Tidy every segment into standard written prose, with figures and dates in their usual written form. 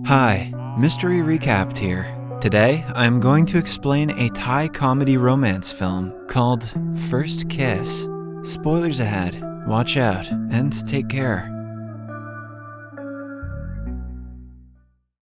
Hi, Mystery Recapped here. Today, I'm going to explain a Thai comedy romance film called First Kiss. Spoilers ahead, watch out, and take care.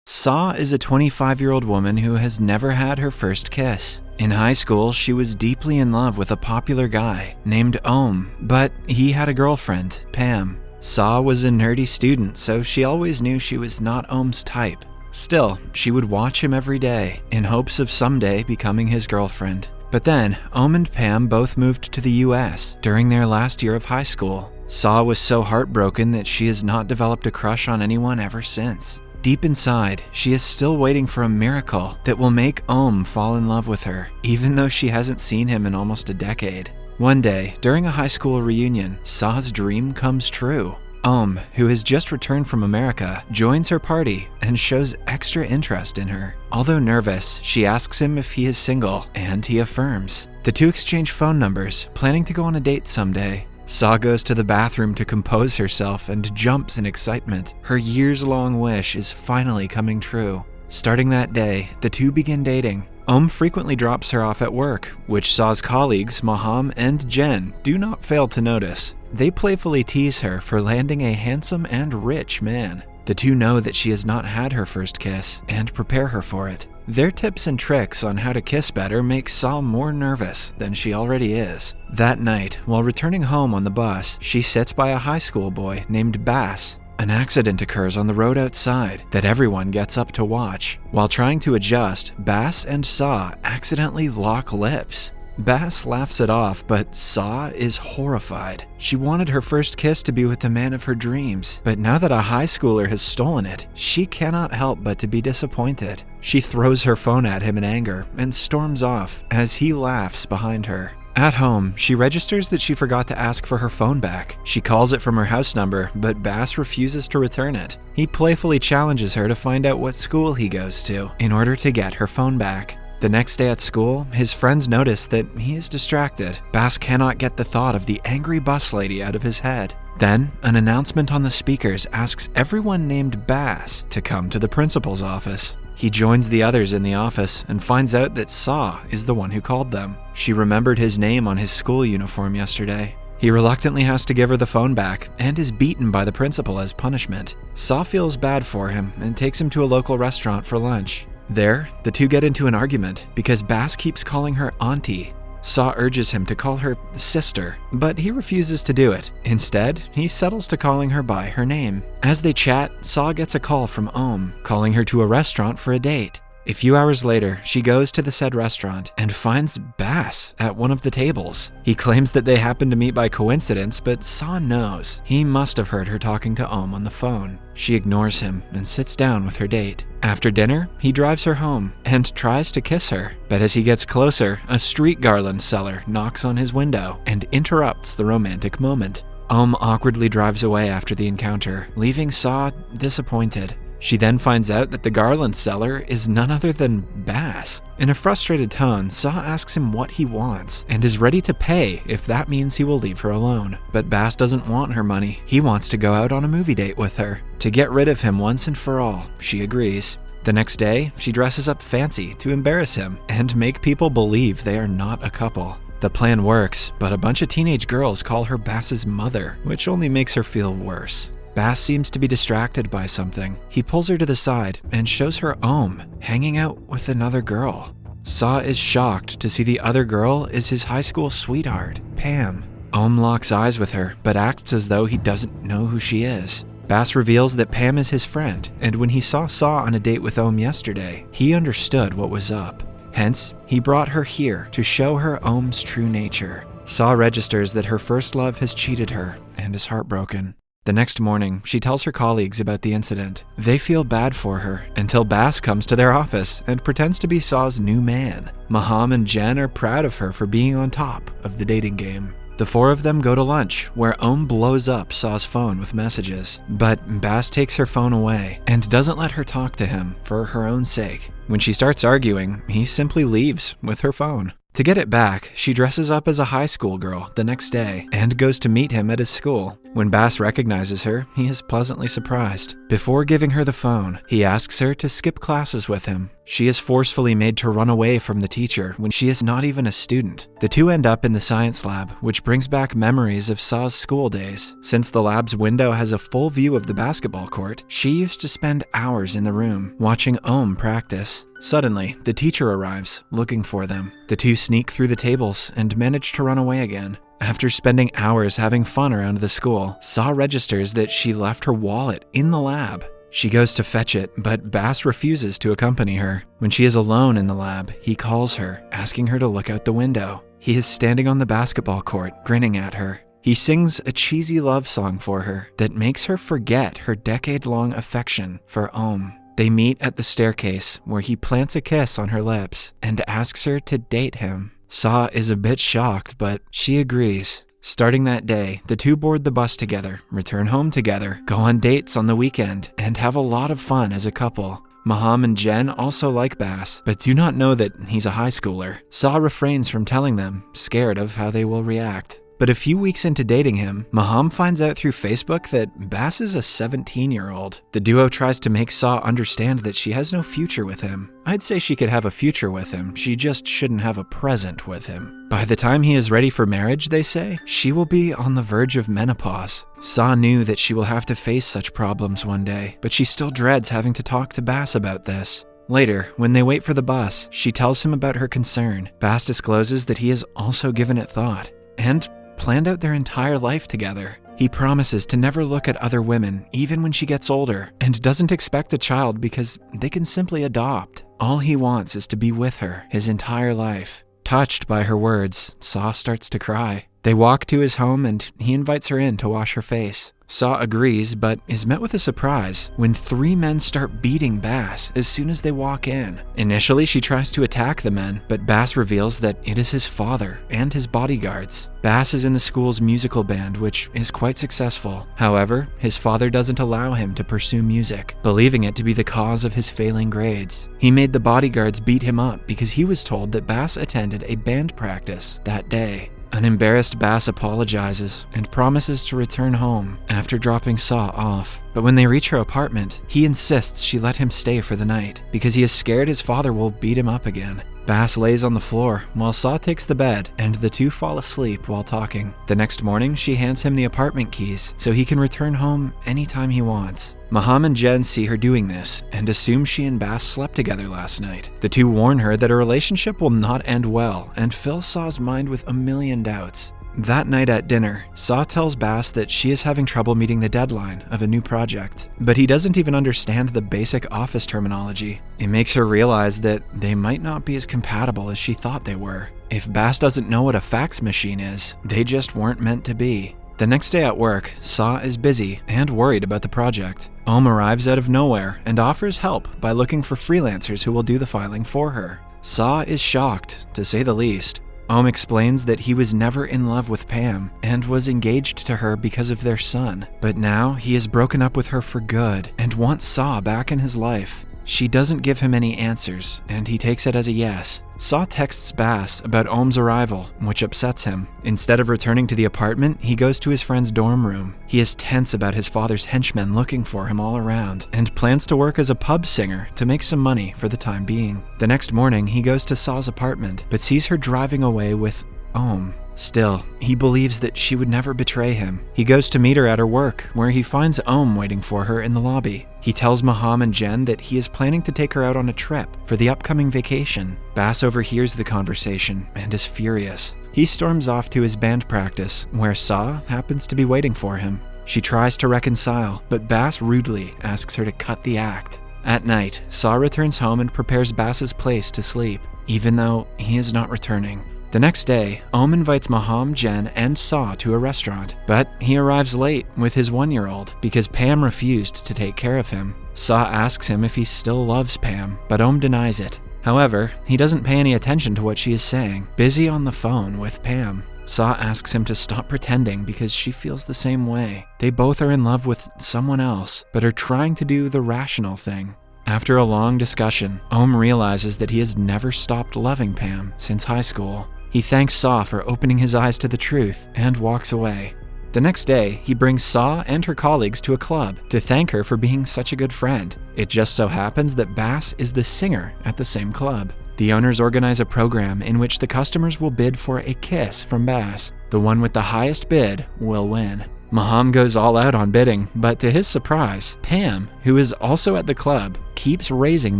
Saw is a 25-year-old woman who has never had her first kiss. In high school, she was deeply in love with a popular guy named Om, but he had a girlfriend, Pam. Saw was a nerdy student, so she always knew she was not Om's type. Still, she would watch him every day, in hopes of someday becoming his girlfriend. But then, Om and Pam both moved to the US during their last year of high school. Saw was so heartbroken that she has not developed a crush on anyone ever since. Deep inside, she is still waiting for a miracle that will make Om fall in love with her, even though she hasn't seen him in almost a decade. One day, during a high school reunion, Saw's dream comes true. Om, who has just returned from America, joins her party and shows extra interest in her. Although nervous, she asks him if he is single, and he affirms. The two exchange phone numbers, planning to go on a date someday. Saw goes to the bathroom to compose herself and jumps in excitement. Her years-long wish is finally coming true. Starting that day, the two begin dating. Om frequently drops her off at work, which Saw's colleagues, Maham and Jen, do not fail to notice. They playfully tease her for landing a handsome and rich man. The two know that she has not had her first kiss and prepare her for it. Their tips and tricks on how to kiss better make Saw more nervous than she already is. That night, while returning home on the bus, she sits by a high school boy named Bass. An accident occurs on the road outside that everyone gets up to watch. While trying to adjust, Bass and Saw accidentally lock lips. Bass laughs it off, but Saw is horrified. She wanted her first kiss to be with the man of her dreams, but now that a high schooler has stolen it, she cannot help but to be disappointed. She throws her phone at him in anger and storms off as he laughs behind her. At home, she registers that she forgot to ask for her phone back. She calls it from her house number, but Bass refuses to return it. He playfully challenges her to find out what school he goes to in order to get her phone back. The next day at school, his friends notice that he is distracted. Bass cannot get the thought of the angry bus lady out of his head. Then, an announcement on the speakers asks everyone named Bass to come to the principal's office. He joins the others in the office and finds out that Saw is the one who called them. She remembered his name on his school uniform yesterday. He reluctantly has to give her the phone back and is beaten by the principal as punishment. Saw feels bad for him and takes him to a local restaurant for lunch. There, the two get into an argument because Bass keeps calling her auntie. Saw urges him to call her sister, but he refuses to do it. Instead, he settles to calling her by her name. As they chat, Saw gets a call from Om, calling her to a restaurant for a date. A few hours later, she goes to the said restaurant and finds Bass at one of the tables. He claims that they happened to meet by coincidence, but Saw knows he must have heard her talking to Om on the phone. She ignores him and sits down with her date. After dinner, he drives her home and tries to kiss her. But as he gets closer, a street garland seller knocks on his window and interrupts the romantic moment. Om awkwardly drives away after the encounter, leaving Saw disappointed. She then finds out that the garland seller is none other than Bass. In a frustrated tone, Saw asks him what he wants and is ready to pay if that means he will leave her alone. But Bass doesn't want her money. He wants to go out on a movie date with her. To get rid of him once and for all, she agrees. The next day, she dresses up fancy to embarrass him and make people believe they are not a couple. The plan works, but a bunch of teenage girls call her Bass's mother, which only makes her feel worse. Bass seems to be distracted by something. He pulls her to the side and shows her Om hanging out with another girl. Saw is shocked to see the other girl is his high school sweetheart, Pam. Om locks eyes with her, but acts as though he doesn't know who she is. Bass reveals that Pam is his friend, and when he saw on a date with Om yesterday, he understood what was up. Hence, he brought her here to show her Om's true nature. Saw registers that her first love has cheated her and is heartbroken. The next morning, she tells her colleagues about the incident. They feel bad for her until Bass comes to their office and pretends to be Saw's new man. Maham and Jen are proud of her for being on top of the dating game. The four of them go to lunch, where Om blows up Saw's phone with messages. But Bass takes her phone away and doesn't let her talk to him for her own sake. When she starts arguing, he simply leaves with her phone. To get it back, she dresses up as a high school girl the next day and goes to meet him at his school. When Bass recognizes her, he is pleasantly surprised. Before giving her the phone, he asks her to skip classes with him. She is forcefully made to run away from the teacher when she is not even a student. The two end up in the science lab, which brings back memories of Saw's school days. Since the lab's window has a full view of the basketball court, she used to spend hours in the room watching Ohm practice. Suddenly, the teacher arrives, looking for them. The two sneak through the tables and manage to run away again. After spending hours having fun around the school, Saw registers that she left her wallet in the lab. She goes to fetch it, but Bass refuses to accompany her. When she is alone in the lab, he calls her, asking her to look out the window. He is standing on the basketball court, grinning at her. He sings a cheesy love song for her that makes her forget her decade-long affection for Ohm. They meet at the staircase, where he plants a kiss on her lips and asks her to date him. Saw is a bit shocked, but she agrees. Starting that day, the two board the bus together, return home together, go on dates on the weekend, and have a lot of fun as a couple. Maham and Jen also like Bass, but do not know that he's a high schooler. Saw refrains from telling them, scared of how they will react. But a few weeks into dating him, Maham finds out through Facebook that Bass is a 17-year-old. The duo tries to make Saw understand that she has no future with him. I'd say she could have a future with him, she just shouldn't have a present with him. By the time he is ready for marriage, they say, she will be on the verge of menopause. Saw knew that she will have to face such problems one day, but she still dreads having to talk to Bass about this. Later, when they wait for the bus, she tells him about her concern. Bass discloses that he has also given it thought, and planned out their entire life together. He promises to never look at other women, even when she gets older, and doesn't expect a child because they can simply adopt. All he wants is to be with her his entire life. Touched by her words, Saw starts to cry. They walk to his home and he invites her in to wash her face. Saw agrees, but is met with a surprise when 3 men start beating Bass as soon as they walk in. Initially, she tries to attack the men, but Bass reveals that it is his father and his bodyguards. Bass is in the school's musical band, which is quite successful. However, his father doesn't allow him to pursue music, believing it to be the cause of his failing grades. He made the bodyguards beat him up because he was told that Bass attended a band practice that day. An embarrassed Bass apologizes and promises to return home after dropping Saw off. But when they reach her apartment, he insists she let him stay for the night because he is scared his father will beat him up again. Bass lays on the floor while Saw takes the bed, and the two fall asleep while talking. The next morning, she hands him the apartment keys so he can return home anytime he wants. Maham and Jen see her doing this and assume she and Bass slept together last night. The two warn her that a relationship will not end well and fill Saw's mind with a million doubts. That night at dinner, Saw tells Bass that she is having trouble meeting the deadline of a new project, but he doesn't even understand the basic office terminology. It makes her realize that they might not be as compatible as she thought they were. If Bass doesn't know what a fax machine is, they just weren't meant to be. The next day at work, Saw is busy and worried about the project. Ohm arrives out of nowhere and offers help by looking for freelancers who will do the filing for her. Saw is shocked, to say the least. Ohm explains that he was never in love with Pam and was engaged to her because of their son, but now he has broken up with her for good and wants Saw back in his life. She doesn't give him any answers, and he takes it as a yes. Saw texts Bass about Ohm's arrival, which upsets him. Instead of returning to the apartment, he goes to his friend's dorm room. He is tense about his father's henchmen looking for him all around, and plans to work as a pub singer to make some money for the time being. The next morning, he goes to Saw's apartment, but sees her driving away with Ohm. Still, he believes that she would never betray him. He goes to meet her at her work, where he finds Ohm waiting for her in the lobby. He tells Maham and Jen that he is planning to take her out on a trip for the upcoming vacation. Bass overhears the conversation and is furious. He storms off to his band practice, where Saw happens to be waiting for him. She tries to reconcile, but Bass rudely asks her to cut the act. At night, Saw returns home and prepares Bass's place to sleep, even though he is not returning. The next day, Ohm invites Maham, Jen, and Saw to a restaurant, but he arrives late with his 1-year-old because Pam refused to take care of him. Saw asks him if he still loves Pam, but Ohm denies it. However, he doesn't pay any attention to what she is saying, busy on the phone with Pam. Saw asks him to stop pretending because she feels the same way. They both are in love with someone else, but are trying to do the rational thing. After a long discussion, Ohm realizes that he has never stopped loving Pam since high school. He thanks Saw for opening his eyes to the truth and walks away. The next day, he brings Saw and her colleagues to a club to thank her for being such a good friend. It just so happens that Bass is the singer at the same club. The owners organize a program in which the customers will bid for a kiss from Bass. The one with the highest bid will win. Maham goes all out on bidding, but to his surprise, Pam, who is also at the club, keeps raising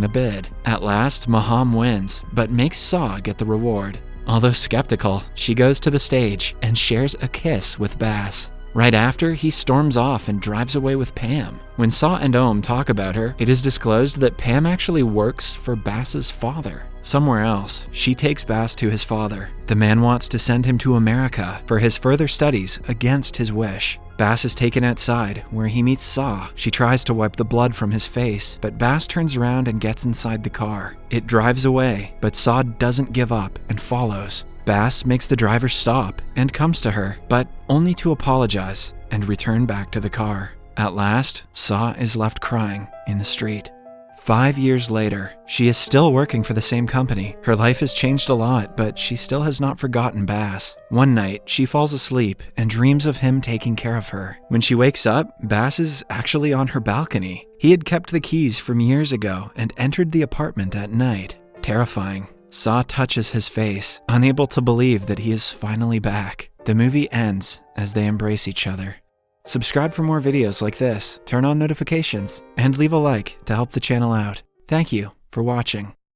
the bid. At last, Maham wins, but makes Saw get the reward. Although skeptical, she goes to the stage and shares a kiss with Bass. Right after, he storms off and drives away with Pam. When Saw and Ohm talk about her, it is disclosed that Pam actually works for Bass's father. Somewhere else, she takes Bass to his father. The man wants to send him to America for his further studies against his wish. Bass is taken outside, where he meets Saw. She tries to wipe the blood from his face, but Bass turns around and gets inside the car. It drives away, but Saw doesn't give up and follows. Bass makes the driver stop and comes to her, but only to apologize and return back to the car. At last, Saw is left crying in the street. 5 years later, she is still working for the same company. Her life has changed a lot, but she still has not forgotten Bass. One night, she falls asleep and dreams of him taking care of her. When she wakes up, Bass is actually on her balcony. He had kept the keys from years ago and entered the apartment at night. Terrifying. Saw touches his face, unable to believe that he is finally back. The movie ends as they embrace each other. Subscribe for more videos like this, turn on notifications, and leave a like to help the channel out. Thank you for watching.